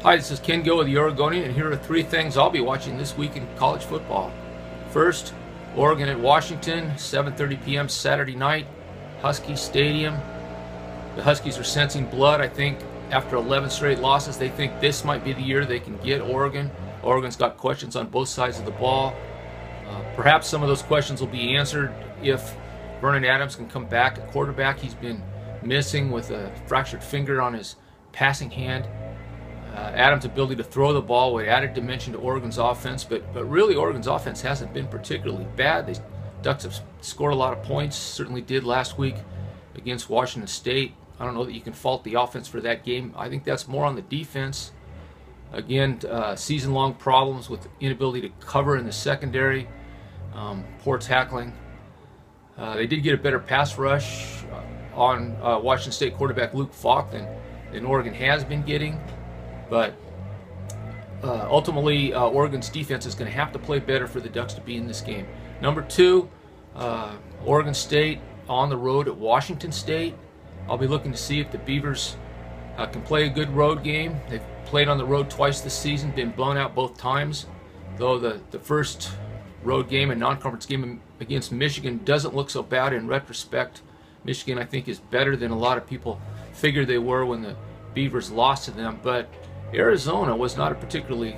Hi, this is Ken Go with the Oregonian, and here are 3 things I'll be watching this week in college football. First, Oregon at Washington, 7:30 p.m. Saturday night, Husky Stadium. The Huskies are sensing blood. I think after 11 straight losses, they think this might be the year they can get Oregon. Oregon's got questions on both sides of the ball. Perhaps some of those questions will be answered if Vernon Adams can come back at quarterback. He's been missing with a fractured finger on his passing hand. Adams' ability to throw the ball would add a dimension to Oregon's offense, but really Oregon's offense hasn't been particularly bad. The Ducks have scored a lot of points, certainly did last week against Washington State. I don't know that you can fault the offense for that game. I think that's more on the defense. Again, season-long problems with inability to cover in the secondary, poor tackling. They did get a better pass rush on Washington State quarterback Luke Falk than Oregon has been getting. But ultimately, Oregon's defense is going to have to play better for the Ducks to be in this game. Number 2, Oregon State on the road at Washington State. I'll be looking to see if the Beavers can play a good road game. They've played on the road twice this season, been blown out both times. Though the first road game, a non-conference game against Michigan, doesn't look so bad in retrospect. Michigan, I think, is better than a lot of people figured they were when the Beavers lost to them. But Arizona is not a particularly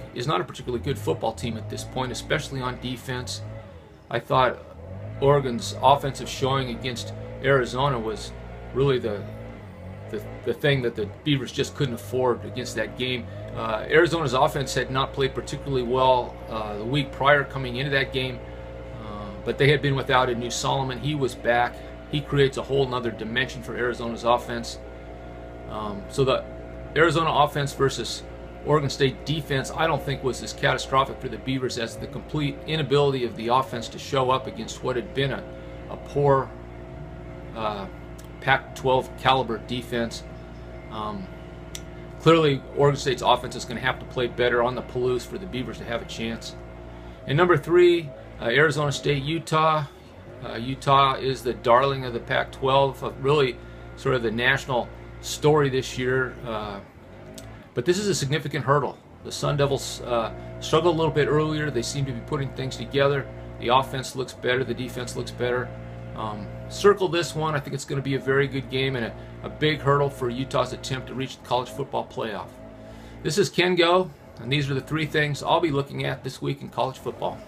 good football team at this point, especially on defense. I thought Oregon's offensive showing against Arizona was really the thing that the Beavers just couldn't afford against that game. Arizona's offense had not played particularly well the week prior coming into that game, but they had been without a new Solomon. He was back. He creates a whole nother dimension for Arizona's offense. So the Arizona offense versus Oregon State defense, I don't think was as catastrophic for the Beavers as the complete inability of the offense to show up against what had been a poor Pac-12 caliber defense. Clearly, Oregon State's offense is going to have to play better on the Palouse for the Beavers to have a chance. And number 3, Arizona State, Utah. Utah is the darling of the Pac-12, really sort of the national story this year. But this is a significant hurdle. The Sun Devils struggled a little bit earlier. They seem to be putting things together. The offense looks better. The defense looks better. Circle this one. I think it's going to be a very good game and a big hurdle for Utah's attempt to reach the college football playoff. This is Ken Go, and these are the 3 things I'll be looking at this week in college football.